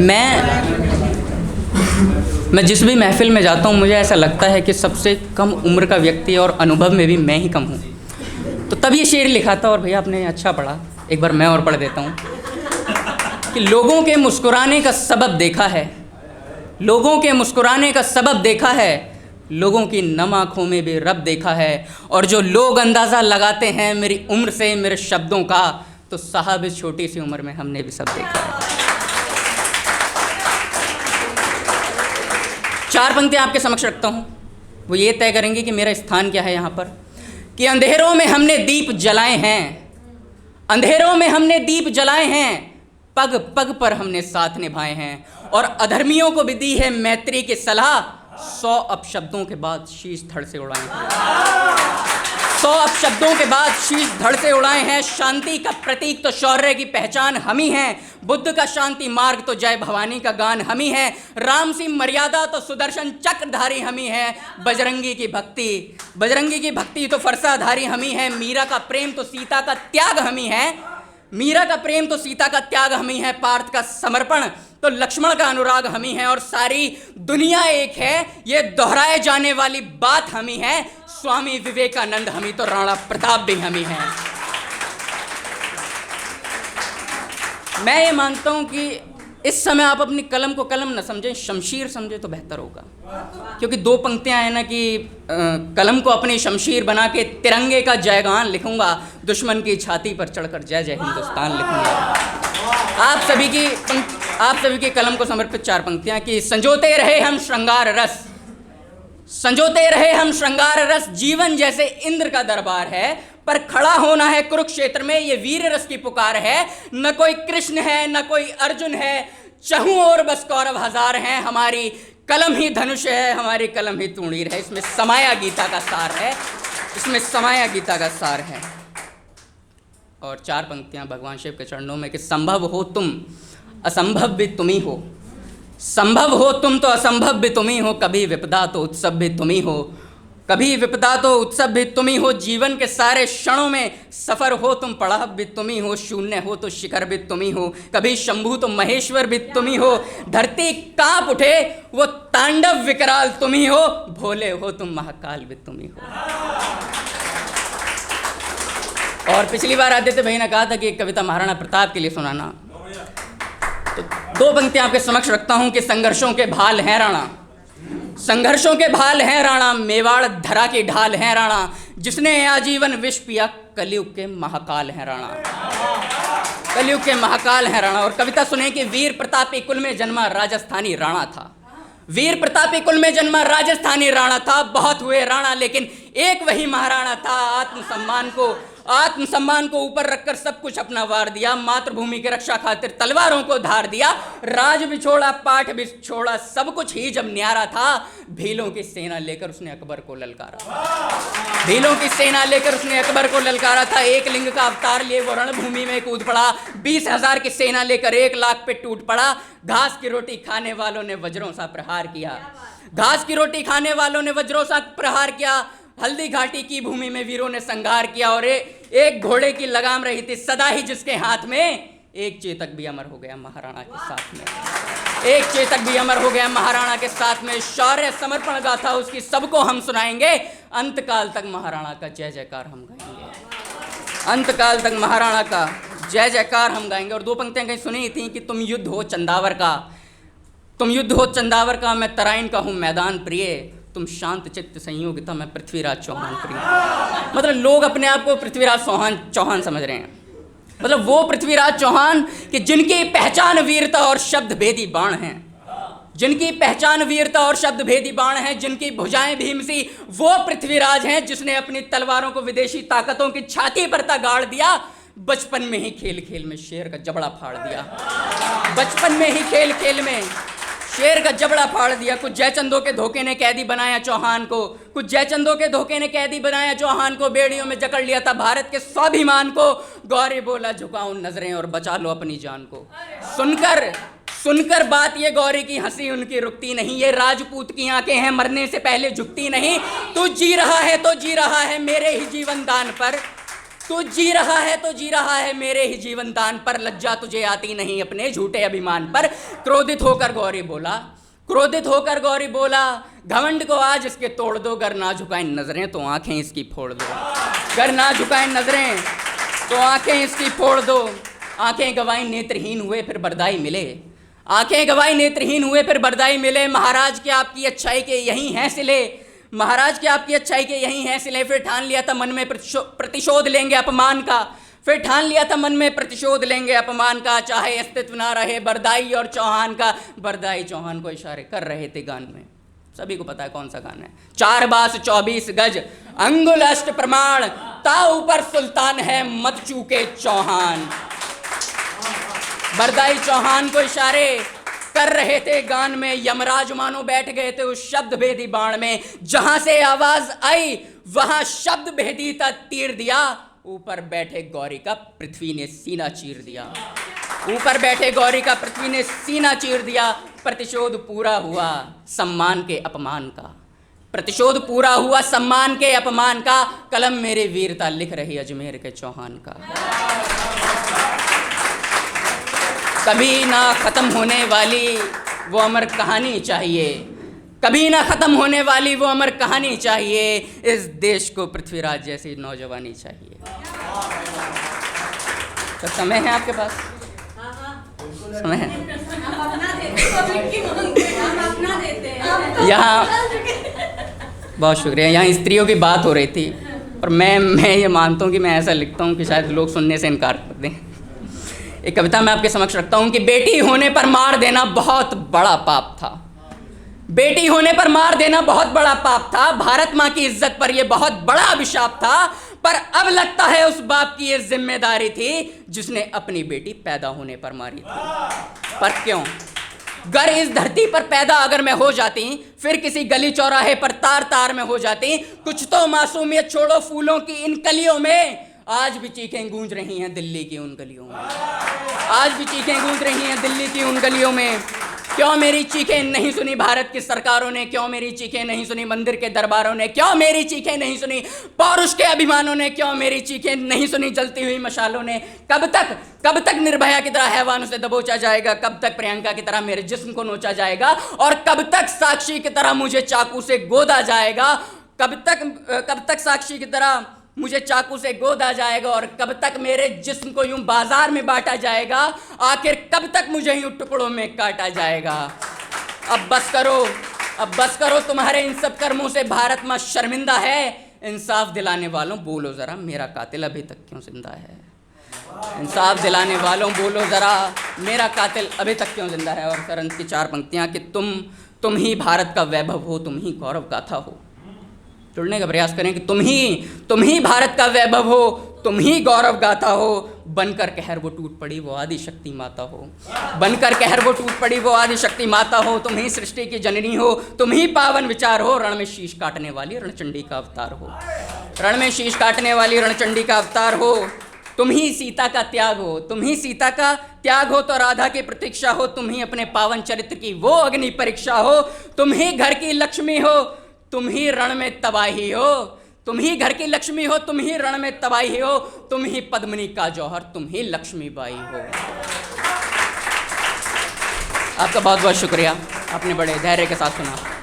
मैं जिस भी महफिल में जाता हूँ मुझे ऐसा लगता है कि सबसे कम उम्र का व्यक्ति और अनुभव में भी मैं ही कम हूँ। तो तब ये शेर लिखा था, और भैया आपने अच्छा पढ़ा, एक बार मैं और पढ़ देता हूँ कि लोगों के मुस्कुराने का सबब देखा है, लोगों के मुस्कुराने का सबब देखा है, लोगों की नम आँखों में भी रब देखा है। और जो लोग अंदाज़ा लगाते हैं मेरी उम्र से, मेरे शब्दों का, तो साहब इस छोटी सी उम्र में हमने भी सब देखा है। 4 पंक्तियाँ आपके समक्ष रखता हूँ, वो ये तय करेंगी कि मेरा स्थान क्या है यहाँ पर। कि अंधेरों में हमने दीप जलाए हैं, अंधेरों में हमने दीप जलाए हैं, पग पग पर हमने साथ निभाए हैं। और अधर्मियों को भी दी है मैत्री की सलाह, 100 अपशब्दों के बाद शीश धड़ से उड़ाए हैं, 100 अपशब्दों के बाद शीश धड़ से उड़ाए हैं। शांति का प्रतीक तो शौर्य की पहचान हम ही हैं, बुद्ध का शांति मार्ग तो जय भवानी का गान हम ही है, राम सी मर्यादा तो सुदर्शन चक्रधारी हम ही है, बजरंगी की भक्ति तो फरसाधारी हम ही है, मीरा का प्रेम तो सीता का त्याग हम ही है, मीरा का प्रेम तो सीता का त्याग हम ही है, पार्थ का समर्पण तो लक्ष्मण का अनुराग हम ही है, और सारी दुनिया एक है ये दोहराए जाने वाली बात हम ही है, स्वामी विवेकानंद हम ही तो राणा प्रताप भी हम ही हैं। मैं ये मानता हूं कि इस समय आप अपनी कलम को कलम न समझें, शमशीर समझे तो बेहतर होगा, क्योंकि 2 पंक्तियां हैं ना कि कलम को अपनी शमशीर बना के तिरंगे का जयगान लिखूंगा, दुश्मन की छाती पर चढ़कर जय जय हिंदुस्तान लिखूंगा। आप सभी की कलम को समर्पित 4 पंक्तियां कि संजोते रहे हम श्रृंगार रस, संजोते रहे हम श्रृंगार रस, जीवन जैसे इंद्र का दरबार है, पर खड़ा होना है कुरुक्षेत्र में ये वीर रस की पुकार है। न कोई कृष्ण है न कोई अर्जुन है, चहुं और बस कौरव हजार हैं, हमारी कलम ही धनुष है, हमारी कलम ही तूणीर है। इसमें समाया गीता का सार है, इसमें समाया गीता का सार है। और 4 पंक्तियां भगवान शिव के चरणों में कि संभव हो तुम असंभव भी तुम ही हो, संभव हो तुम तो असंभव भी तुम ही हो, कभी विपदा तो उत्सव भी तुम ही हो, कभी विपदा तो उत्सव भी तुम ही हो, जीवन के सारे क्षणों में सफर हो तुम पड़ाव भी तुम ही हो, शून्य हो तो शिखर भी तुम ही हो, कभी शंभु तो महेश्वर भी तुम ही हो, धरती कांप उठे वो तांडव विकराल तुम ही हो, भोले हो तुम महाकाल भी तुम ही हो। और पिछली बार आदित्य भाई ने कहा था कि एक कविता महाराणा प्रताप के लिए सुनाना, तो 2 पंक्तियां आपके समक्ष रखता हूं कि संघर्षों के भाल हैं राणा, संघर्षों के भाल हैं राणा, मेवाड़ धरा की ढाल हैं राणा, जिसने आजीवन विष पिया कलयुग के महाकाल हैं राणा, कलयुग के महाकाल हैं राणा। और कविता सुने कि वीर प्रतापी कुल में जन्मा राजस्थानी राणा था, वीर प्रतापी कुल में जन्मा राजस्थानी राणा था, बहुत हुए राणा लेकिन एक वही महाराणा था, आत्मसम्मान को ऊपर रखकर सब कुछ अपना वार दिया, मातृभूमि की रक्षा खातिर तलवारों को धार दिया, राज भी छोड़ा पाठ भी छोड़ा, सब कुछ ही जब न्यारा था, भीलों की सेना लेकर उसने अकबर को ललकारा, भीलों की सेना लेकर उसने अकबर को ललकारा था, एक लिंग का अवतार लिए वो रणभूमि में कूद पड़ा, 20,000 की सेना लेकर 1 लाख पे टूट पड़ा, घास की रोटी खाने वालों ने वज्रों सा प्रहार किया, घास की रोटी खाने वालों ने वज्रों सा प्रहार किया, हल्दी घाटी की भूमि में वीरों ने संघार किया, और एक घोड़े की लगाम रही थी सदा ही जिसके हाथ में, एक चेतक भी अमर हो गया महाराणा के साथ में, एक चेतक भी अमर हो गया महाराणा के साथ में, शौर्य समर्पण गाथा उसकी सबको हम सुनाएंगे, अंतकाल तक महाराणा का जय जयकार हम गाएंगे, अंतकाल तक महाराणा का जय जयकार हम गाएंगे। और 2 पंक्तियां कहीं सुनी थी कि तुम युद्ध हो चंदावर का, तुम युद्ध हो चंदावर का, मैं तराइन का हूँ मैदान प्रिय, तुम शांत चित्त संयोगिता, मैं पृथ्वीराज चौहान प्रिय। मतलब लोग अपने आप को पृथ्वीराज चौहान समझ रहे हैं, मतलब वो पृथ्वीराज चौहान कि जिनकी पहचान वीरता और शब्द भेदी बाण हैं, जिनकी पहचान वीरता और शब्द भेदी बाण हैं, जिनकी भुजाएं भीम सी, वो पृथ्वीराज हैं जिसने अपनी तलवारों को विदेशी ताकतों की छाती पर गाड़ दिया, बचपन में ही खेल खेल में शेर का जबड़ा फाड़ दिया, बचपन में ही खेल खेल में शेर का जबड़ा फाड़ दिया। कुछ जयचंदों के धोखे ने कैदी बनाया चौहान को, कुछ जयचंदों के धोखे ने कैदी बनाया चौहान को, बेड़ियों में जकड़ लिया था भारत के स्वाभिमान को, गौरी बोला झुकाऊं नजरें और बचा लो अपनी जान को। सुनकर बात ये गौरी की हंसी उनकी रुकती नहीं, ये राजपूत की आंखें हैं मरने से पहले झुकती नहीं, तू जी रहा है तो जी रहा है मेरे ही जीवन दान पर, तू जी रहा है तो जी रहा है मेरे ही जीवन दान पर, लज्जा तुझे आती नहीं अपने झूठे अभिमान पर। क्रोधित होकर गौरी बोला, क्रोधित होकर गौरी बोला, घमंड को आज इसके तोड़ दो, गर ना झुकाएं नजरें तो आंखें इसकी फोड़ दो। गर ना झुकाएं नजरें तो आंखें इसकी फोड़ दो। आंखें गवाई नेत्रहीन हुए फिर बरदाई मिले, आंखें गवाई नेत्रहीन हुए फिर बरदाई मिले। महाराज के आपकी अच्छाई के यही हैं सिले, महाराज के आपकी अच्छाई के यही हैं सिले। फिर ठान लिया था मन में प्रतिशोध लेंगे अपमान का, फिर ठान लिया था मन में प्रतिशोध लेंगे अपमान का। चाहे अस्तित्व ना रहे बरदाई और चौहान का। बरदाई चौहान को इशारे कर रहे थे गान में, सभी को पता है कौन सा गाना है। 4 बास 24 गज अंगुल अष्ट प्रमाण, ता ऊपर सुल्तान है मत चूके चौहान। बरदाई चौहान को इशारे कर रहे थे गान में। यमराज मानो बैठ गए थे उस शब्द भेदी बाण में। जहां से आवाज आई वहां शब्द भेदी था तीर दिया। ऊपर बैठे गौरी का पृथ्वी ने सीना चीर दिया, ऊपर बैठे गौरी का पृथ्वी ने सीना चीर दिया। प्रतिशोध पूरा हुआ सम्मान के अपमान का, प्रतिशोध पूरा हुआ सम्मान के अपमान का। कलम मेरी वीरता लिख रही अजमेर के चौहान का। कभी ना खत्म होने वाली वो अमर कहानी चाहिए, कभी ना खत्म होने वाली वो अमर कहानी चाहिए। इस देश को पृथ्वीराज जैसी नौजवानी चाहिए। तो समय है आपके पास, समय है। यहाँ बहुत शुक्रिया। यहाँ स्त्रियों की बात हो रही थी और मैं ये मानता हूँ कि मैं ऐसा लिखता हूँ कि शायद लोग सुनने से इनकार कर दें। एक कविता मैं आपके समक्ष रखता हूँ कि बेटी होने पर मार देना बहुत बड़ा पाप था, बेटी होने पर मार देना बहुत बड़ा पाप था। भारत माँ की इज्जत पर यह बहुत बड़ा अभिशाप था। पर अब लगता है उस बाप की यह जिम्मेदारी थी जिसने अपनी बेटी पैदा होने पर मारी थी। पर क्यों? गर इस धरती पर पैदा अगर मैं हो जाती, फिर किसी गली चौराहे पर तार तार में हो जाती। कुछ तो मासूमियत छोड़ो फूलों की इन कलियों में। आज भी चीखें गूंज रही हैं दिल्ली की उन गलियों में, आज भी चीखें गूंज रही हैं दिल्ली की उन गलियों में। क्यों मेरी चीखें नहीं सुनी भारत की सरकारों ने? क्यों मेरी चीखें नहीं सुनी मंदिर के दरबारों ने? क्यों मेरी चीखें नहीं सुनी पौरुष के अभिमानों ने? क्यों मेरी चीखें नहीं सुनी जलती हुई मशालों ने? कब तक निर्भया की तरह हैवानों से दबोचा जाएगा? कब तक प्रियंका की तरह मेरे जिस्म को नोचा जाएगा? और कब तक साक्षी की तरह मुझे चाकू से गोदा जाएगा? कब तक साक्षी की तरह मुझे चाकू से गोदा जाएगा? और कब तक मेरे जिस्म को यूं बाजार में बांटा जाएगा? आखिर कब तक मुझे यूं टुकड़ों में काटा जाएगा? अब बस करो तुम्हारे इन सब कर्मों से भारत माँ शर्मिंदा है। इंसाफ दिलाने वालों बोलो जरा मेरा कातिल अभी तक क्यों जिंदा है? इंसाफ दिलाने वालों बोलो जरा मेरा कातिल अभी तक क्यों जिंदा है? और फिर अंत की 4 पंक्तियां कि तुम ही भारत का वैभव हो, तुम ही गौरव गाथा हो। जुड़ने का प्रयास करें कि तुम ही भारत का वैभव हो, तुम ही गौरव गाथा हो। बनकर कहर वो टूट पड़ी वो आदि शक्ति माता हो, बनकर कहर वो टूट पड़ी वो आदि शक्ति माता हो। तुम ही सृष्टि की जननी हो, तुम ही पावन विचार हो। रण में शीश काटने वाली रणचंडी का अवतार हो, रण में शीश काटने वाली रणचंडी का अवतार हो। तुम ही सीता का त्याग हो, तुम ही सीता का त्याग हो तो राधा की प्रतीक्षा हो। तुम ही अपने पावन चरित्र की वो अग्नि परीक्षा हो। तुम ही घर की लक्ष्मी हो, तुम ही रण में तबाही हो। तुम ही घर की लक्ष्मी हो, तुम ही रण में तबाही हो। तुम ही पद्मिनी का जौहर, तुम ही लक्ष्मीबाई हो। आपका बहुत बहुत शुक्रिया, आपने बड़े धैर्य के साथ सुना।